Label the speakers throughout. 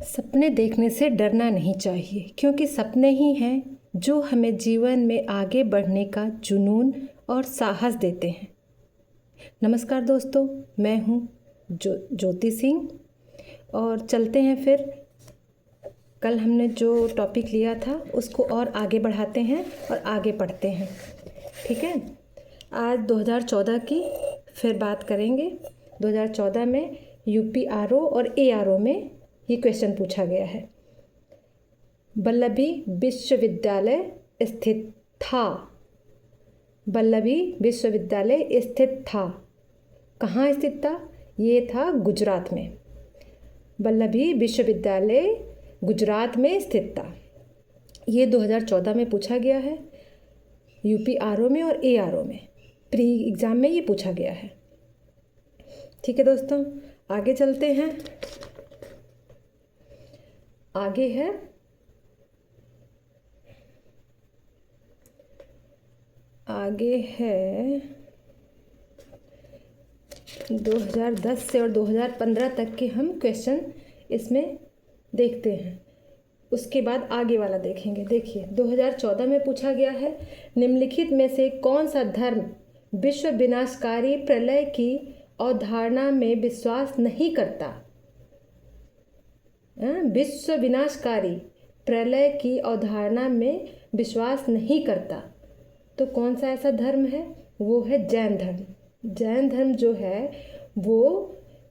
Speaker 1: सपने देखने से डरना नहीं चाहिए, क्योंकि सपने ही हैं जो हमें जीवन में आगे बढ़ने का जुनून और साहस देते हैं। नमस्कार दोस्तों, मैं हूँ ज्योति सिंह और चलते हैं फिर। कल हमने जो टॉपिक लिया था उसको और आगे बढ़ाते हैं और आगे पढ़ते हैं। ठीक है, आज 2014 की फिर बात करेंगे। 2014 में यूपीआरओ और एआरओ में ये क्वेश्चन पूछा गया है। वल्लभी विश्वविद्यालय स्थित था। वल्लभी विश्वविद्यालय स्थित था। कहाँ स्थित था? ये था गुजरात में। वल्लभी विश्वविद्यालय गुजरात में स्थित था। ये 2014 में पूछा गया है, यूपीआरओ में और एआरओ में। प्री एग्ज़ाम में ये पूछा गया है। ठीक है दोस्तों, आगे चलते हैं। आगे है आगे है 2010 से और 2015 तक के हम क्वेश्चन इसमें देखते हैं। उसके बाद आगे वाला देखेंगे। देखिए, 2014 में पूछा गया है, निम्नलिखित में से कौन सा धर्म विश्व विनाशकारी प्रलय की अवधारणा में विश्वास नहीं करता? विश्व विनाशकारी प्रलय की अवधारणा में विश्वास नहीं करता। तो कौन सा ऐसा धर्म है? वो है जैन धर्म। जैन धर्म जो है वो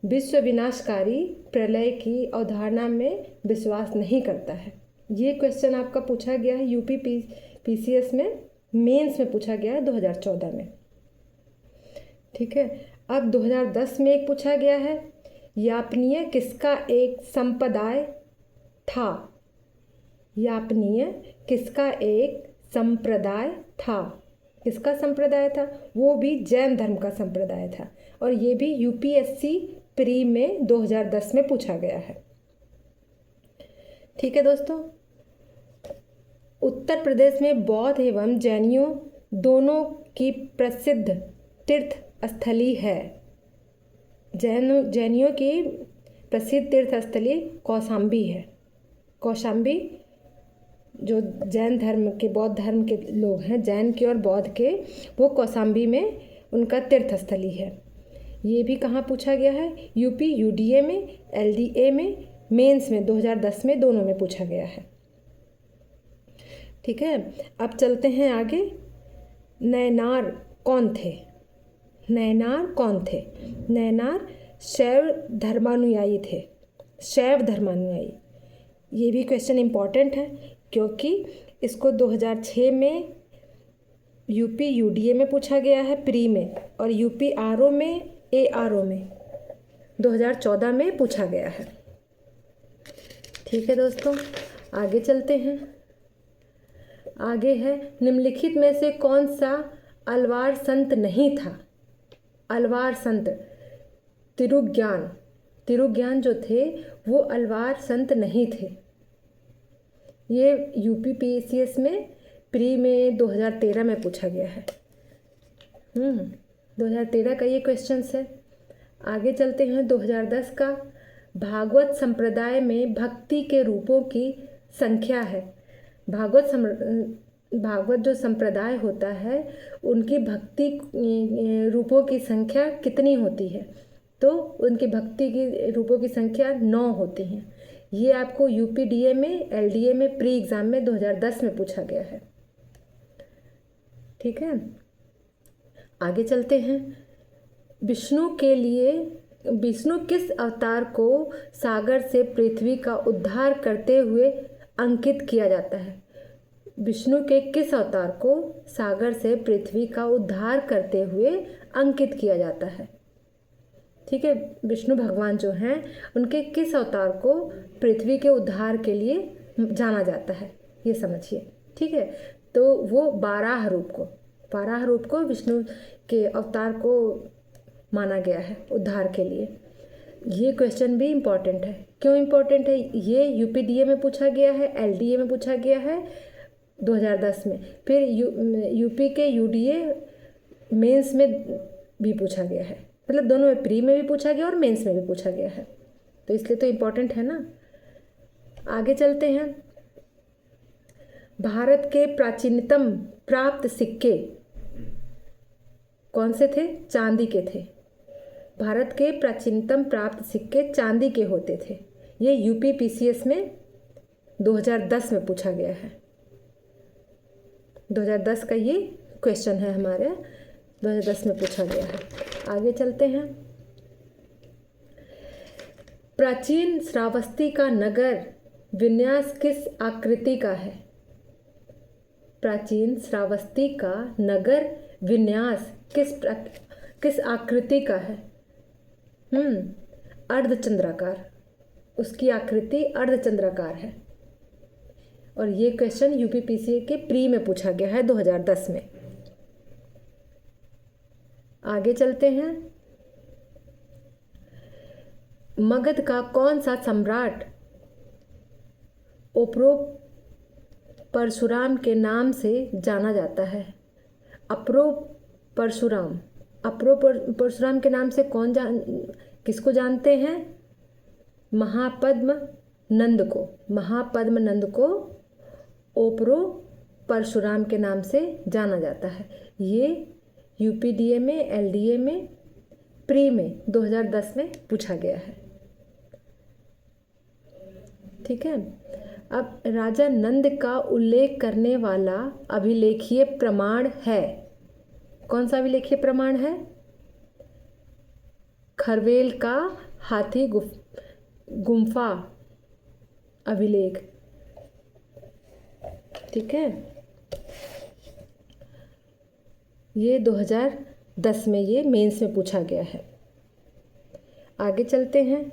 Speaker 1: विश्व विनाशकारी प्रलय की अवधारणा में विश्वास नहीं करता है। ये क्वेश्चन आपका पूछा गया है यूपी पीसीएस में, मेंस में पूछा गया है 2014 में। ठीक है, अब 2010 में एक पूछा गया है, यापनीय किसका एक संप्रदाय था? यापनीय किसका एक संप्रदाय था? किसका संप्रदाय था? वो भी जैन धर्म का संप्रदाय था और ये भी यूपीएससी प्री में 2010 में पूछा गया है। ठीक है दोस्तों, उत्तर प्रदेश में बौद्ध एवं जैनियों दोनों की प्रसिद्ध तीर्थ स्थली है। जैनियों की प्रसिद्ध तीर्थ स्थली कौशाम्बी है। कौशाम्बी जो जैन धर्म के, बौद्ध धर्म के लोग हैं, जैन के और बौद्ध के, वो कौशाम्बी में उनका तीर्थ स्थली है। ये भी कहाँ पूछा गया है? यूपी यूडीए में, एलडीए में, मेंस में 2010 में, दोनों में पूछा गया है। ठीक है, अब चलते हैं आगे। नैनार कौन थे? नैनार कौन थे? नैनार शैव धर्मानुयायी थे। शैव धर्मानुयायी। ये भी क्वेश्चन इम्पॉर्टेंट है क्योंकि इसको 2006 में यूपी यूडीए में पूछा गया है प्री में, और यूपी आरओ में, एआरओ में 2014 में पूछा गया है। ठीक है दोस्तों, आगे चलते हैं। आगे है, निम्नलिखित में से कौन सा अलवार संत नहीं था? अलवार संत तिरुज्ञान जो थे वो अलवार संत नहीं थे। ये यूपी पीसीएस में प्री में 2013 में पूछा गया है। 2013 का ये क्वेश्चन है। आगे चलते हैं। 2010 का, भागवत संप्रदाय में भक्ति के रूपों की संख्या है। भागवत जो संप्रदाय होता है उनकी भक्ति रूपों की संख्या कितनी होती है? तो उनकी भक्ति की रूपों की संख्या 9 होती हैं। ये आपको यूपीडीए में, एलडीए में प्री एग्ज़ाम में 2010 में पूछा गया है। ठीक है, आगे चलते हैं। विष्णु किस अवतार को सागर से पृथ्वी का उद्धार करते हुए अंकित किया जाता है? विष्णु के किस अवतार को सागर से पृथ्वी का उद्धार करते हुए अंकित किया जाता है? ठीक है, विष्णु भगवान जो हैं उनके किस अवतार को पृथ्वी के उद्धार के लिए जाना जाता है, ये समझिए। ठीक है, तो वो बारह रूप को विष्णु के अवतार को माना गया है उद्धार के लिए। ये क्वेश्चन भी इम्पॉर्टेंट है। क्यों इम्पॉर्टेंट है? ये यूपीडीए में पूछा गया है, एलडीए में पूछा गया है 2010 में, फिर यूपी के यूडीए मेंस में भी पूछा गया है। मतलब दोनों में, प्री में भी पूछा गया और मेंस में भी पूछा गया है, तो इसलिए तो इम्पोर्टेंट है ना। आगे चलते हैं। भारत के प्राचीनतम प्राप्त सिक्के कौन से थे? चांदी के थे। भारत के प्राचीनतम प्राप्त सिक्के चांदी के होते थे। ये यूपी पीसीएस में 2010 में पूछा गया है। 2010 का ये क्वेश्चन है, हमारे 2010 में पूछा गया है। आगे चलते हैं। प्राचीन श्रावस्ती का नगर विन्यास किस आकृति का है? प्राचीन श्रावस्ती का नगर विन्यास किस आकृति का है? अर्धचंद्राकार। उसकी आकृति अर्धचंद्राकार है। और ये क्वेश्चन यूपीपीसीए के प्री में पूछा गया है 2010 में। आगे चलते हैं। मगध का कौन सा सम्राट ओप्रो परशुराम के नाम से जाना जाता है? अप्रो परशुराम। अप्रो परशुराम के नाम से किसको जानते हैं? महापद्म नंद को। महापद्म नंद को ओप्रो परशुराम के नाम से जाना जाता है। ये यूपीडीए में, एलडीए में, प्री में 2010 में पूछा गया है। ठीक है। अब राजा नंद का उल्लेख करने वाला अभिलेखीय प्रमाण है। कौन सा अभिलेखीय प्रमाण है? खरवेल का हाथी गुम्फा अभिलेख। ठीक है। ये 2010 में ये मेंस में पूछा गया है। आगे चलते हैं।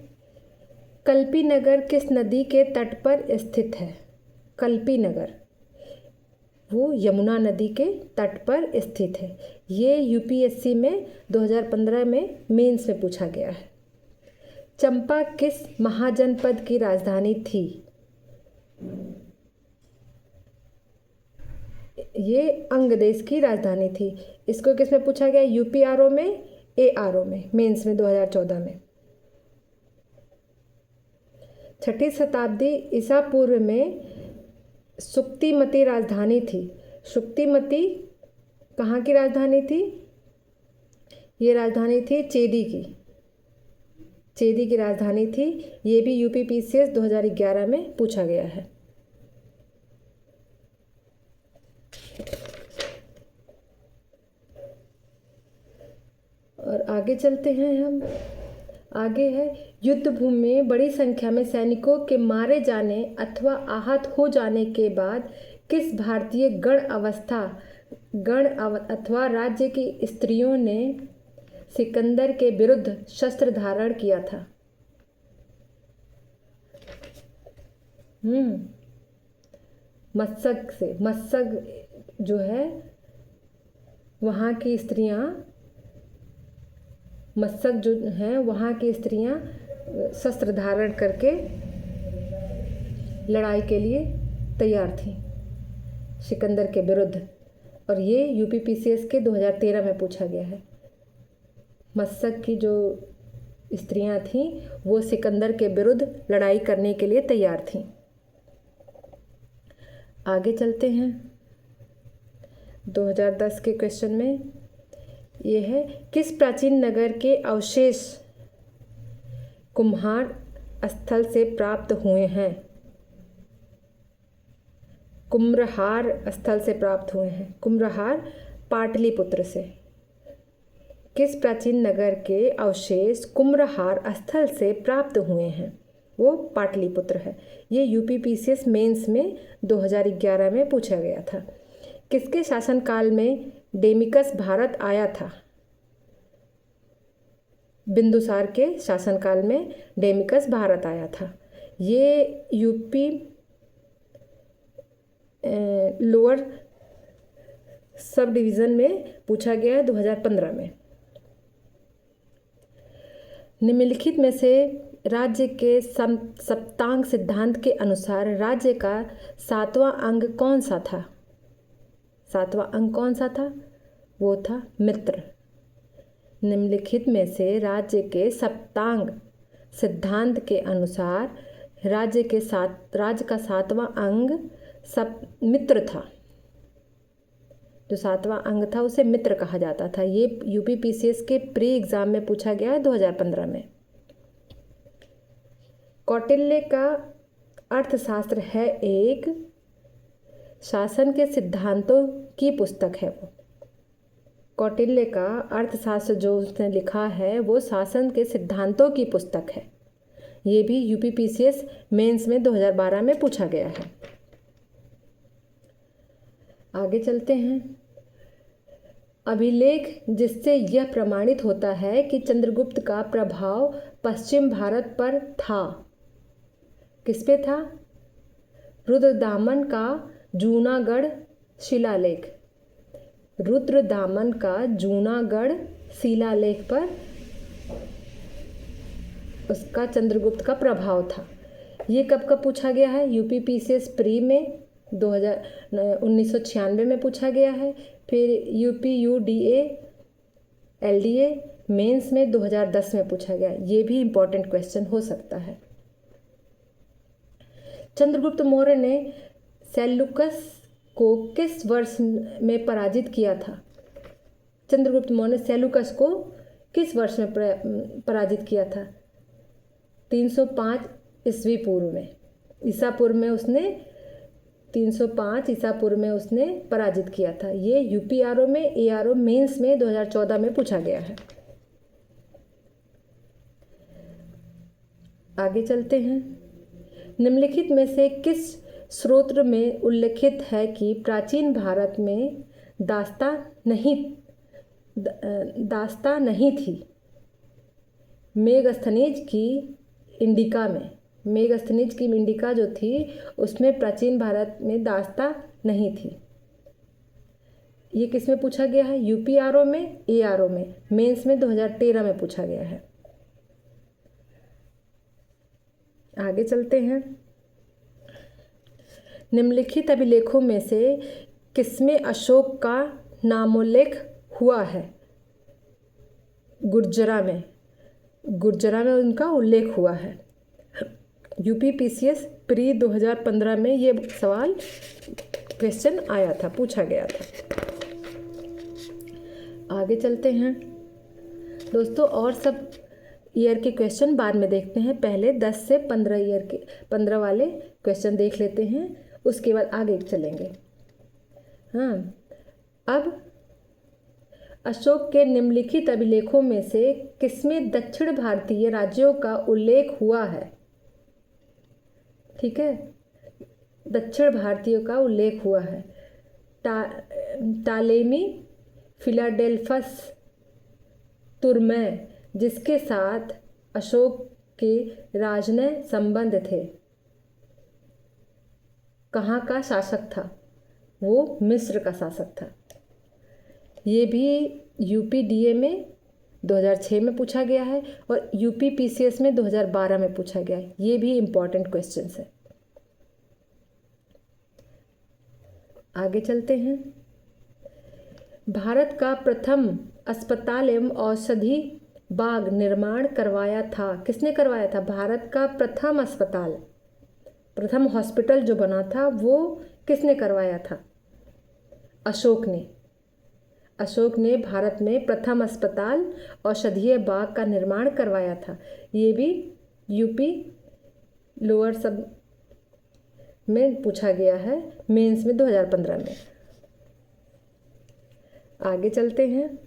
Speaker 1: कल्पी नगर किस नदी के तट पर स्थित है? कल्पी नगर वो यमुना नदी के तट पर स्थित है। ये यूपीएससी में 2015 में मेंस में पूछा गया है। चंपा किस महाजनपद की राजधानी थी? ये अंग देश की राजधानी थी। इसको किस में पूछा गया? यूपीआरओ में, एआरओ में, मेंस में 2014 में। 6ठी शताब्दी ईसा पूर्व में सुक्तिमती राजधानी थी। सुक्तिमती कहाँ की राजधानी थी? ये राजधानी थी चेदी की। चेदी की राजधानी थी। ये भी यूपीपीसीएस 2011 में पूछा गया है। और आगे चलते हैं हम। आगे है युद्ध भूमि में बड़ी संख्या में सैनिकों के मारे जाने अथवा आहत हो जाने के बाद किस भारतीय गण अथवा राज्य की स्त्रियों ने सिकंदर के विरुद्ध शस्त्र धारण किया था? मत्सक से। मत्सक जो है वहाँ की स्त्रियाँ, मत्सक जो हैं वहाँ की स्त्रियाँ शस्त्र धारण करके लड़ाई के लिए तैयार थीं सिकंदर के विरुद्ध। और ये यूपीपीसीएस के 2013 में पूछा गया है। मत्सक की जो स्त्रियाँ थीं वो सिकंदर के विरुद्ध लड़ाई करने के लिए तैयार थीं। आगे चलते हैं। 2010 के क्वेश्चन में ये है किस प्राचीन नगर के अवशेष कुम्हार स्थल से प्राप्त हुए हैं? कुम्रहार स्थल से प्राप्त हुए हैं। कुम्रहार पाटलिपुत्र से। किस प्राचीन नगर के अवशेष कुम्रहार स्थल से प्राप्त हुए हैं? वो पाटलिपुत्र है। ये यूपीपीसीएस मेंस में 2011 में पूछा गया था। किसके शासनकाल में डेमिकस भारत आया था? बिंदुसार के शासनकाल में डेमिकस भारत आया था। ये यूपी लोअर सब डिवीज़न में पूछा गया है 2015 में। निम्नलिखित में से राज्य के सप्तांग सिद्धांत के अनुसार राज्य का 7वां अंग कौन सा था? 7वां अंग कौन सा था? वो था मित्र। निम्नलिखित में से राज्य के सप्तांग सिद्धांत के अनुसार राज्य का सातवां अंग मित्र था। जो सातवां अंग था उसे मित्र कहा जाता था। ये यूपीपीसीएस के प्री एग्ज़ाम में पूछा गया है 2015 में। कौटिल्य का अर्थशास्त्र है एक शासन के सिद्धांतों की पुस्तक है। वो कौटिल्य का अर्थशास्त्र जो उसने लिखा है वो शासन के सिद्धांतों की पुस्तक है। ये भी यूपीपीसीएस मेंस में 2012 में पूछा गया है। आगे चलते हैं। अभिलेख जिससे यह प्रमाणित होता है कि चंद्रगुप्त का प्रभाव पश्चिम भारत पर था, किस पे था? रुद्रदामन का जूनागढ़ शिलालेख। रुद्रदामन का जूनागढ़ शिलालेख पर उसका चंद्रगुप्त का प्रभाव था। ये कब पूछा गया है? यूपीपीसीएस प्री में 1996 में पूछा गया है। फिर यूपीयूडीए एलडीए मेंस में 2010 में पूछा गया। ये भी इम्पोर्टेंट क्वेश्चन हो सकता है। चंद्रगुप्त मौर्य ने सेल्यूकस को किस वर्ष में पराजित किया था? चंद्रगुप्त मौर्य ने सेल्यूकस को किस वर्ष में पराजित किया था? 305 ईस्वी पूर्व में, ईसा पूर्व में उसने 305 ईसा पूर्व में उसने पराजित किया था। ये यूपीआरओ में एआरओ मेंस में 2014 में पूछा गया है। आगे चलते हैं। निम्नलिखित में से किस स्रोत में उल्लिखित है कि प्राचीन भारत में दास्ता नहीं थी? मेगस्थनीज की इंडिका जो थी उसमें प्राचीन भारत में दास्ता नहीं थी। ये किस में पूछा गया है? यूपीआरओ में एआरओ में मेंस में 2013 में पूछा गया है। आगे चलते हैं। निम्नलिखित अभिलेखों में से किसमें अशोक का नामोल्लेख हुआ है? गुर्जरा में उनका उल्लेख हुआ है। यूपीपीसीएस प्री 2015 में ये सवाल क्वेश्चन आया था, पूछा गया था। आगे चलते हैं दोस्तों। और सब ईयर के क्वेश्चन बाद में देखते हैं। पहले 10 से 15 वाले क्वेश्चन देख लेते हैं, उसके बाद आगे चलेंगे। हाँ, अब अशोक के निम्नलिखित अभिलेखों में से किसमें दक्षिण भारतीय राज्यों का उल्लेख हुआ है? ठीक है, दक्षिण भारतीयों का उल्लेख हुआ है। टालेमी फिलाडेल्फस तुर्मै, जिसके साथ अशोक के राजनय संबंध थे, कहाँ का शासक था? वो मिस्र का शासक था। ये भी यूपीडीए में 2006 में पूछा गया है और यूपीपीसीएस में 2012 में पूछा गया है। ये भी इम्पॉर्टेंट क्वेश्चन है। आगे चलते हैं। भारत का प्रथम अस्पताल एवं औषधि बाग निर्माण करवाया था, किसने करवाया था? भारत का प्रथम अस्पताल, प्रथम हॉस्पिटल जो बना था वो किसने करवाया था? अशोक ने भारत में प्रथम अस्पताल औषधीय बाग का निर्माण करवाया था। ये भी यूपी लोअर सब में पूछा गया है मेंस में 2015 में। आगे चलते हैं।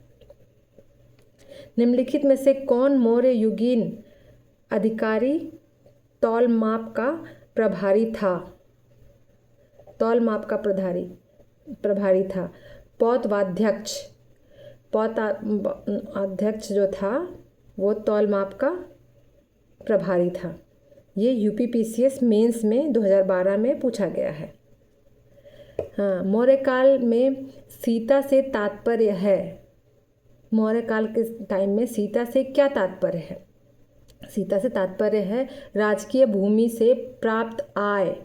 Speaker 1: निम्नलिखित में से कौन मौर्य युगीन अधिकारी तौल माप का प्रभारी था? प्रभारी था। पौताध्यक्ष जो था वो तौल माप का प्रभारी था। ये यूपीपीसीएस मेंस में 2012 में पूछा गया है। हाँ, मौर्य काल में सीता से तात्पर्य है। मौर्य काल के टाइम में सीता से क्या तात्पर्य है? सीता से तात्पर्य है राजकीय भूमि से प्राप्त आय।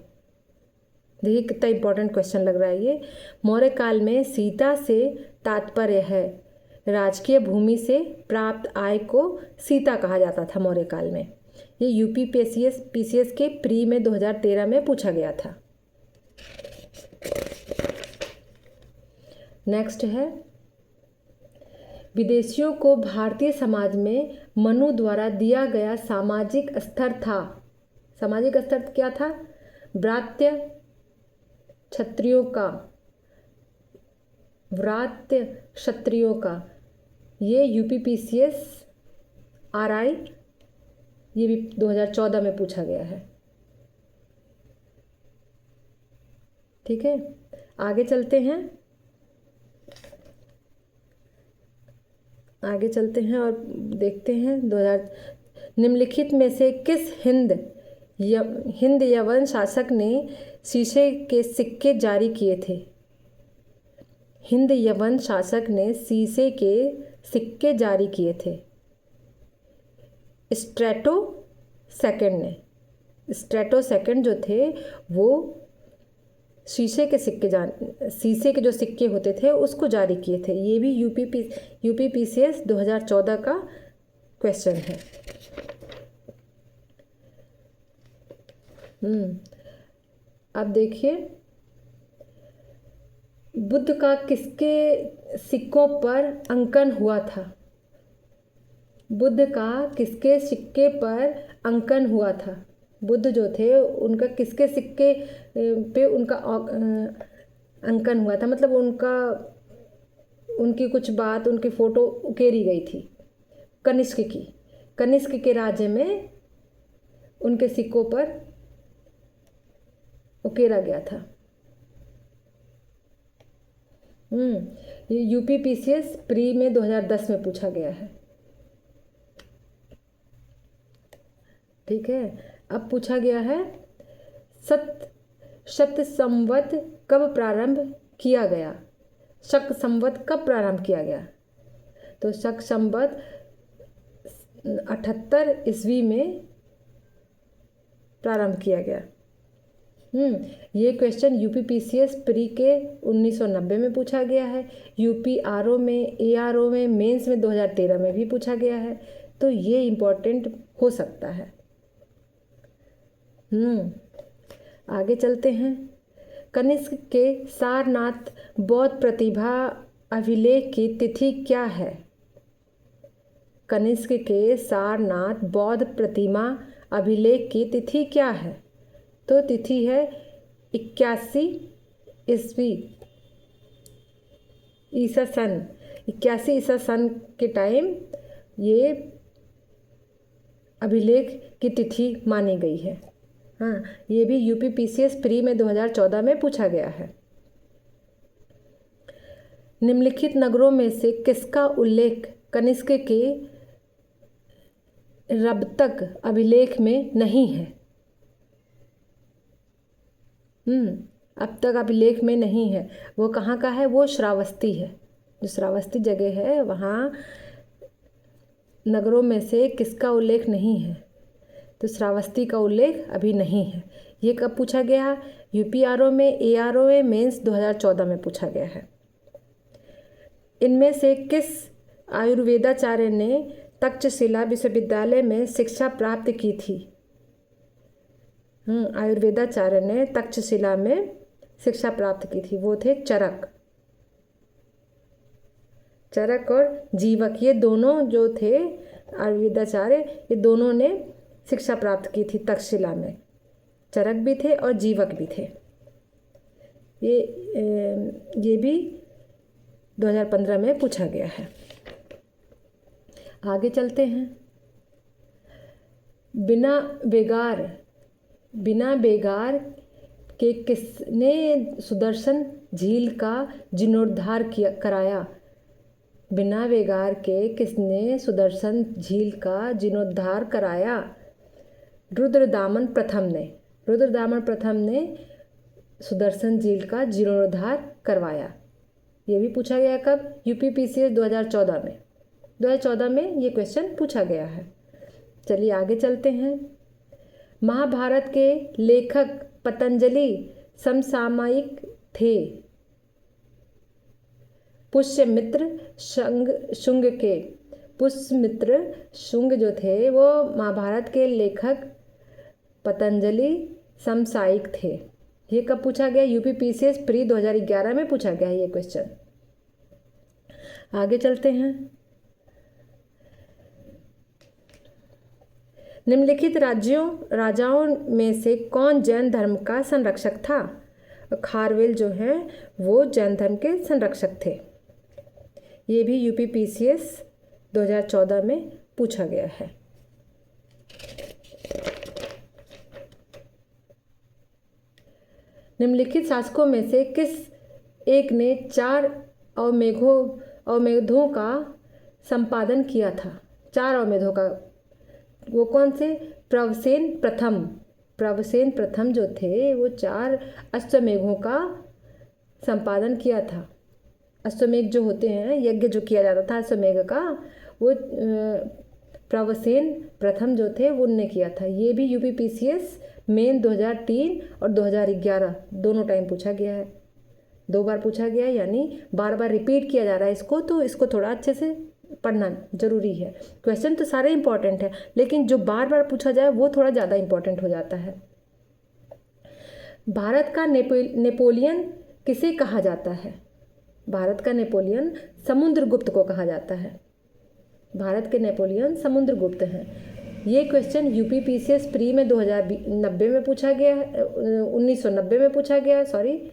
Speaker 1: देखिए कितना इंपॉर्टेंट क्वेश्चन लग रहा है ये। मौर्य काल में सीता से तात्पर्य है राजकीय भूमि से प्राप्त आय को सीता कहा जाता था मौर्य काल में। ये यूपी पीसीएस के प्री में 2013 में पूछा गया था। नेक्स्ट है, विदेशियों को भारतीय समाज में मनु द्वारा दिया गया सामाजिक स्तर था। सामाजिक स्तर क्या था? व्रात्य क्षत्रियों का। ये यूपीपीसीएस आरआई, ये भी 2014 में पूछा गया है। ठीक है, आगे चलते हैं और देखते हैं निम्नलिखित में से किस हिंद यवन शासक ने शीशे के सिक्के जारी किए थे? हिंद यवन शासक ने शीशे के सिक्के जारी किए थे। स्ट्रेटो सेकंड जो थे वो शीशे के जो सिक्के होते थे उसको जारी किए थे। ये भी यूपीपीसीएस 2014 का क्वेश्चन है। अब देखिए, बुद्ध का किसके सिक्कों पर अंकन हुआ था? बुद्ध का किसके सिक्के पर अंकन हुआ था? बुद्ध जो थे उनका किसके सिक्के पे उनका अंकन हुआ था? मतलब उनकी कुछ बात, उनकी फ़ोटो उकेरी गई थी। कनिष्क के राज्य में उनके सिक्कों पर उकेरा गया था। ये यूपीपीसीएस प्री में 2010 में पूछा गया है। ठीक है, अब पूछा गया है शक संवत कब प्रारंभ किया गया? शक संवत कब प्रारंभ किया गया? तो शक संवत 78 ईस्वी में प्रारंभ किया गया। ये क्वेश्चन यूपीपीसीएस प्री के 1990 में पूछा गया है। यूपीआरओ में, एआरओ में, मेंस में 2013 में भी पूछा गया है। तो ये इम्पोर्टेंट हो सकता है। आगे चलते हैं। कनिष्क के सारनाथ बौद्ध प्रतिभा अभिलेख की तिथि क्या है? कनिष्क के सारनाथ बौद्ध प्रतिमा अभिलेख की तिथि क्या है? तो तिथि है 81 ईस्वी ईसा सन। 81 ईसा सन के टाइम ये अभिलेख की तिथि मानी गई है। हाँ, ये भी यूपीपीसीएस प्री में 2014 में पूछा गया है। निम्नलिखित नगरों में से किसका उल्लेख कनिष्क के रबतक अभिलेख में नहीं है? अब तक अभिलेख में नहीं है। वो कहाँ का है? वो श्रावस्ती है। जो श्रावस्ती जगह है वहाँ नगरों में से किसका उल्लेख नहीं है? तो श्रावस्ती का उल्लेख अभी नहीं है। ये कब पूछा गया? यूपीआरओ में, एआरओ में, मेंस 2014 में पूछा गया है। इनमें से किस आयुर्वेदाचार्य ने तक्षशिला विश्वविद्यालय में शिक्षा प्राप्त की थी? आयुर्वेदाचार्य ने तक्षशिला में शिक्षा प्राप्त की थी। वो थे चरक और जीवक। ये दोनों जो थे आयुर्वेदाचार्य, ये दोनों ने शिक्षा प्राप्त की थी तक्षशिला में। चरक भी थे और जीवक भी थे। ये भी 2015 में पूछा गया है। आगे चलते हैं। बिना बेगार के किसने सुदर्शन झील का जीर्णोद्धार कराया? बिना बेगार के किसने सुदर्शन झील का जीर्णोद्धार कराया? रुद्रदामन प्रथम ने सुदर्शन झील का जीर्णोद्धार करवाया। ये भी पूछा गया कब? यूपीपीसीएस 2014 में। 2014 में ये क्वेश्चन पूछा गया है। चलिए आगे चलते हैं। महाभारत के लेखक पतंजलि समसामयिक थे। पुष्यमित्र शुंग के पुष्यमित्र शुंग जो थे वो महाभारत के लेखक पतंजलि समसामयिक थे। ये कब पूछा गया? यूपीपीसीएस प्री 2011 में पूछा गया है ये क्वेश्चन। आगे चलते हैं। निम्नलिखित राजाओं में से कौन जैन धर्म का संरक्षक था? खारवेल जो है वो जैन धर्म के संरक्षक थे। ये भी यूपीपीसीएस 2014 में पूछा गया है। निम्नलिखित शासकों में से किस एक ने 4 अवमेधों का संपादन किया था? 4 अवमेधों का, वो कौन से? प्रवसेन प्रथम जो थे वो 4 अश्वमेधों का संपादन किया था। अश्वमेध जो होते हैं, यज्ञ जो किया जाता था अश्वमेध का, वो प्रवसेन प्रथम जो थे वो उनने किया था। ये भी यूपीपीसीएस मेन 2003 और 2011 दोनों टाइम पूछा गया है। 2 बार पूछा गया है, यानी बार बार रिपीट किया जा रहा है इसको, तो इसको थोड़ा अच्छे से पढ़ना जरूरी है। क्वेश्चन तो सारे इंपॉर्टेंट है, लेकिन जो बार बार पूछा जाए वो थोड़ा ज़्यादा इंपॉर्टेंट हो जाता है। भारत का नेपोलियन किसे कहा जाता है? भारत का नेपोलियन समुद्रगुप्त को कहा जाता है। भारत के नेपोलियन समुद्रगुप्त हैं। ये क्वेश्चन यूपीपीसीएस प्री में 2090 में पूछा गया है, 1990 में पूछा गया है, सॉरी,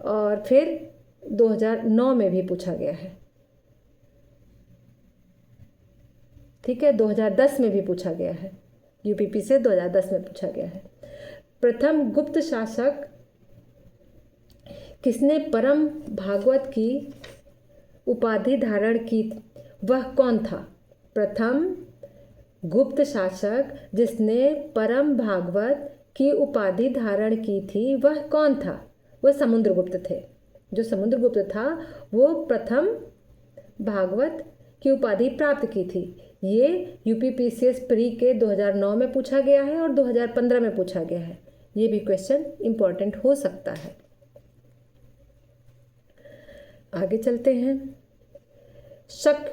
Speaker 1: और फिर 2009 में भी पूछा गया है। ठीक है, 2010 में भी पूछा गया है। यूपीपीसीएस 2010 में पूछा गया है। प्रथम गुप्त शासक किसने परम भागवत की उपाधि धारण की, वह कौन था? प्रथम गुप्त शासक जिसने परम भागवत की उपाधि धारण की थी वह कौन था? वह समुद्रगुप्त थे। जो समुद्रगुप्त था वो प्रथम भागवत की उपाधि प्राप्त की थी। ये यूपीपीसीएस प्री के 2009 में पूछा गया है और 2015 में पूछा गया है। ये भी क्वेश्चन इंपॉर्टेंट हो सकता है। आगे चलते हैं। शक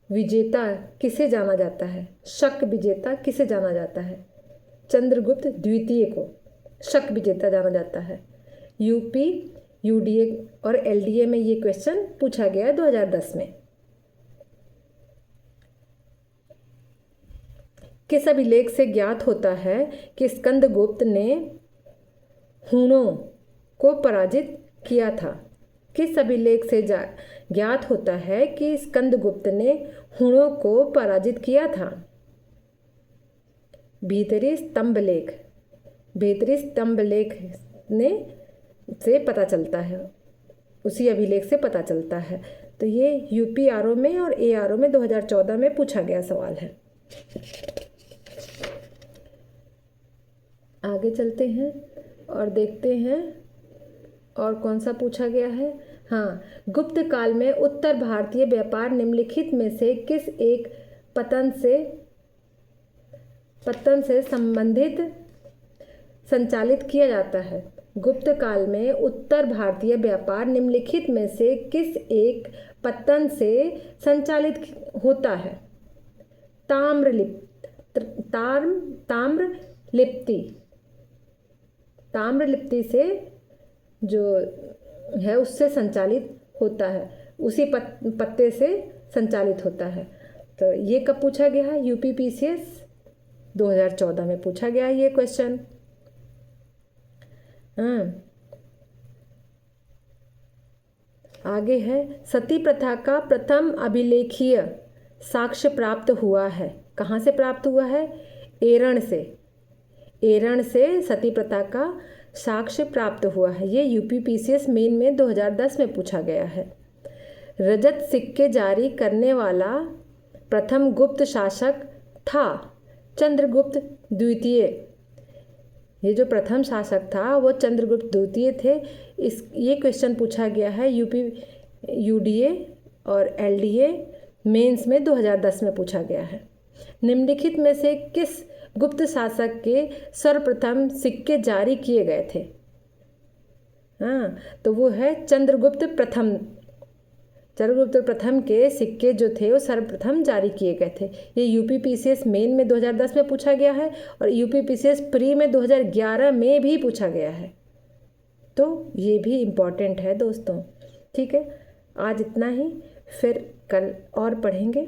Speaker 1: विजेता किसे जाना जाता है? शक विजेता किसे जाना जाता है? चंद्रगुप्त द्वितीय को शक विजेता जाना जाता है। यूपी, यूडीए और एलडीए में ये क्वेश्चन पूछा गया है 2010 में। किस अभिलेख से ज्ञात होता है कि स्कंदगुप्त ने हूणों को पराजित किया था? किस अभिलेख से ज्ञात होता है कि स्कंदगुप्त ने हूणों को पराजित किया था? भीतरी स्तंभलेख ने से पता चलता है, उसी अभिलेख से पता चलता है। तो ये यूपीआरओ में और एआरओ में 2014 में पूछा गया सवाल है। आगे चलते हैं और देखते हैं और कौन सा पूछा गया है। हाँ, गुप्त काल में उत्तर भारतीय व्यापार निम्नलिखित में से किस एक पतन से संबंधित संचालित किया जाता है? गुप्त काल में उत्तर भारतीय व्यापार निम्नलिखित में से किस एक पतन से संचालित होता है? ताम्रलिप्ति से जो है उससे संचालित होता है, उसी पत्ते से संचालित होता है। तो ये कब पूछा गया है? यूपीपीसीएस 2014 में पूछा गया है ये क्वेश्चन। आगे है, सती प्रथा का प्रथम अभिलेखीय साक्ष्य प्राप्त हुआ है। कहाँ से प्राप्त हुआ है? एरण से सती प्रथा का साक्ष्य प्राप्त हुआ है। ये यूपीपीसीएस मेन में 2010 में पूछा गया है। रजत सिक्के जारी करने वाला प्रथम गुप्त शासक था चंद्रगुप्त द्वितीय। ये जो प्रथम शासक था वो चंद्रगुप्त द्वितीय थे। ये क्वेश्चन पूछा गया है यूडीए और एलडीए मेंस में 2010 में पूछा गया है। निम्नलिखित में से किस गुप्त शासक के सर्वप्रथम सिक्के जारी किए गए थे? हाँ, तो वो है चंद्रगुप्त चंद्रगुप्त प्रथम के सिक्के जो थे वो सर्वप्रथम जारी किए गए थे। ये यूपीपीसीएस मेन में 2010 में पूछा गया है और यूपीपीसीएस प्री में 2011 में भी पूछा गया है, तो ये भी इम्पॉर्टेंट है दोस्तों। ठीक है, आज इतना ही, फिर कल और पढ़ेंगे।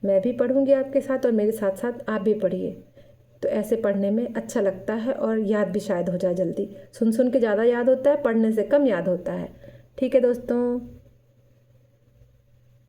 Speaker 1: मैं भी पढ़ूंगी आपके साथ और मेरे साथ साथ आप भी पढ़िए, तो ऐसे पढ़ने में अच्छा लगता है और याद भी शायद हो जाए जल्दी। सुन सुन के ज़्यादा याद होता है, पढ़ने से कम याद होता है। ठीक है दोस्तों।